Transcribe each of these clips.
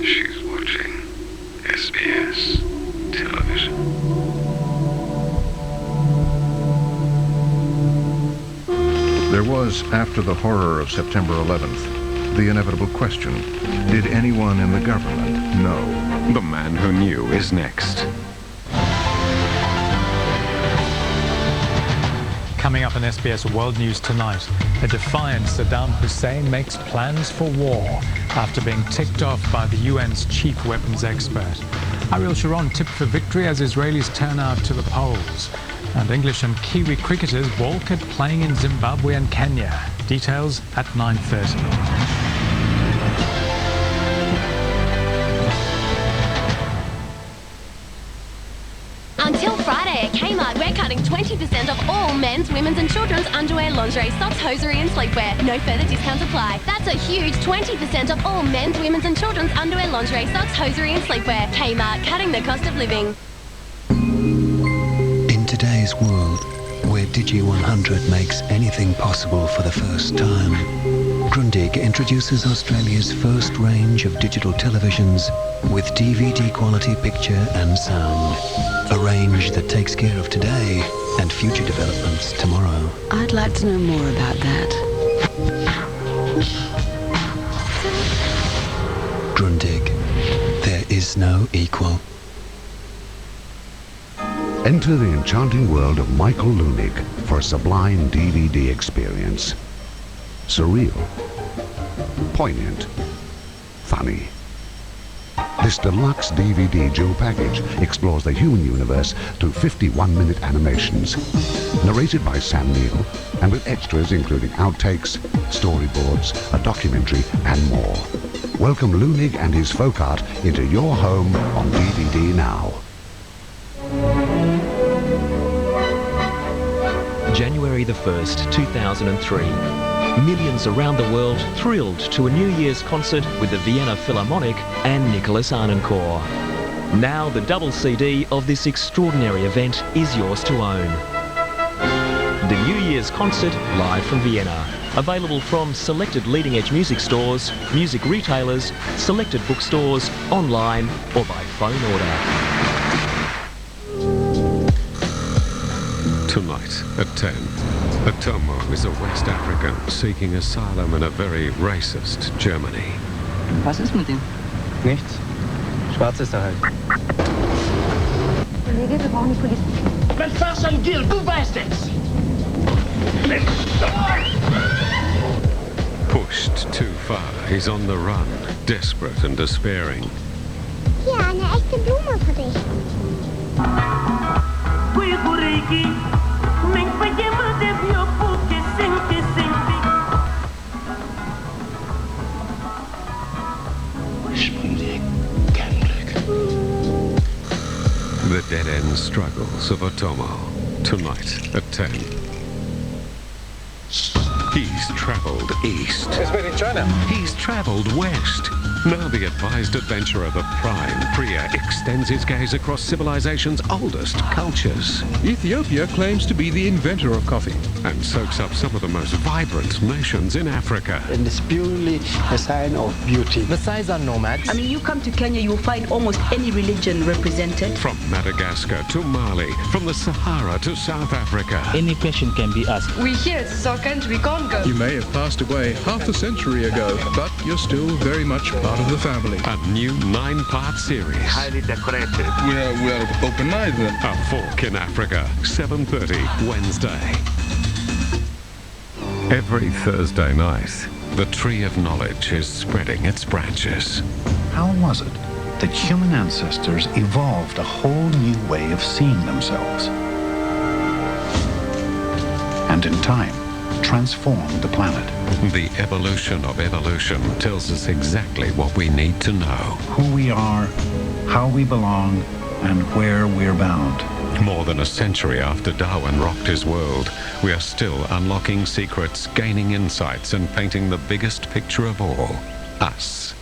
She's watching SBS television. There was, after the horror of September 11th, the inevitable question: did anyone in the government know? The man who knew is next. Coming up on SBS World News tonight, a defiant Saddam Hussein makes plans for war after being ticked off by the UN's chief weapons expert. Ariel Sharon tipped for victory as Israelis turn out to the polls. And English and Kiwi cricketers balk at playing in Zimbabwe and Kenya. Details at 9:30. Until Friday at Kmart, we're cutting 20% off all men's, women's and children's underwear, lingerie, socks, hosiery and sleepwear. No further discounts apply. That's a huge 20% off all men's, women's and children's underwear, lingerie, socks, hosiery and sleepwear. Kmart, cutting the cost of living. In today's world, where Digi 100 makes anything possible for the first time, Grundig introduces Australia's first range of digital televisions with DVD quality picture and sound. A range that takes care of today and future developments tomorrow. I'd like to know more about that. Grundig. There is no equal. Enter the enchanting world of Michael Leunig for a sublime DVD experience. Surreal, poignant, funny. This deluxe DVD dual package explores the human universe through 51-minute animations, narrated by Sam Neill, and with extras including outtakes, storyboards, a documentary, and more. Welcome Leunig and his folk art into your home on DVD now. January the 1st, 2003. Millions around the world thrilled to a New Year's concert with the Vienna Philharmonic and Nicholas Arnoncourt. Now the double CD of this extraordinary event is yours to own. The New Year's concert live from Vienna. Available from selected leading-edge music stores, music retailers, selected bookstores, online or by phone order. Tonight at 10, Otomo is a West African seeking asylum in a very racist Germany. Was ist mit ihm? Nichts. Schwarz ist er halt. Kollege, wir brauchen die Polizei. Mein Vater Gil, du weißt es! Pushed too far, he's on the run, desperate and despairing. Hier, eine echte Blume für dich. The dead-end struggles of Otomo, tonight at 10. He's travelled east. It's made in China. He's travelled west. Now the advised adventurer, the prime Priya, extends his gaze across civilization's oldest cultures. Ethiopia claims to be the inventor of coffee. And soaks up some of the most vibrant nations in Africa. And it's purely a sign of beauty. Maasais are nomads. I mean, you come to Kenya, you'll find almost any religion represented. From Madagascar to Mali, from the Sahara to South Africa. Any question can be asked. We're here, this is our country, we can't go. You may have passed away half a century ago, but you're still very much part of the family. A new 9-part series. Highly decorated. We're open-minded. A Fork in Africa, 7:30 Wednesday. Every Thursday night, the tree of knowledge is spreading its branches. How was it that human ancestors evolved a whole new way of seeing themselves? And in time, transformed the planet. The evolution of evolution tells us exactly what we need to know. Who we are, how we belong, and where we're bound. More than a century after Darwin rocked his world, we are still unlocking secrets, gaining insights, and painting the biggest picture of all, us.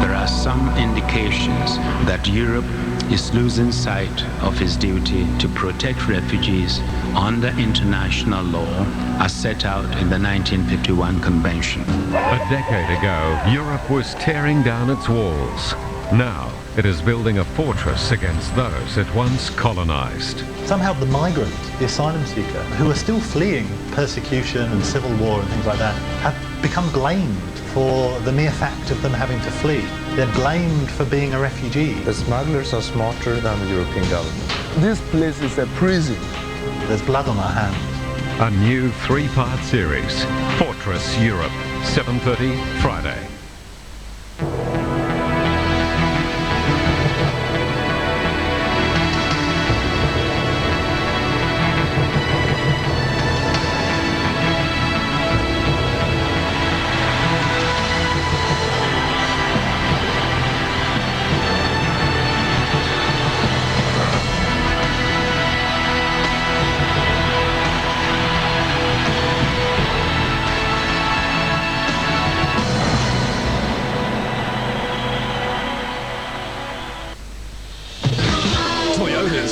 There are some indications that Europe is losing sight of his duty to protect refugees under international law as set out in the 1951 Convention. A decade ago, Europe was tearing down its walls. Now, it is building a fortress against those it once colonized. Somehow the migrant, the asylum seeker, who are still fleeing persecution and civil war and things like that, have become blamed for the mere fact of them having to flee. They're blamed for being a refugee. The smugglers are smarter than the European government. This place is a prison. There's blood on our hands. A new 3-part series, Fortress Europe, 7:30 Friday.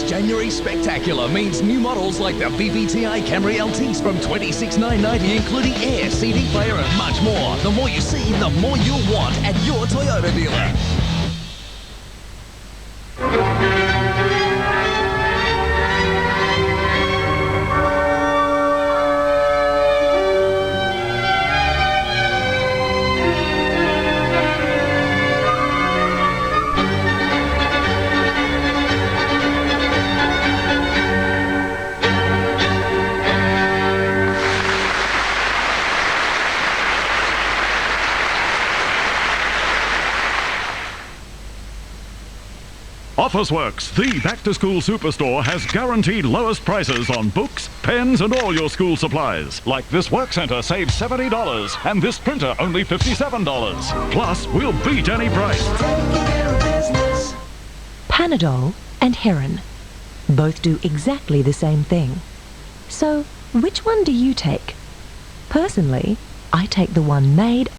January Spectacular means new models like the VVTi Camry LTs from $26,990, including air, CD player and much more. The more you see, the more you'll want at your Toyota dealer. Officeworks, the back-to-school superstore, has guaranteed lowest prices on books, pens and all your school supplies. Like this work centre saves $70 and this printer only $57. Plus, we'll beat any price. Panadol and Herron both do exactly the same thing. So, which one do you take? Personally, I take the one made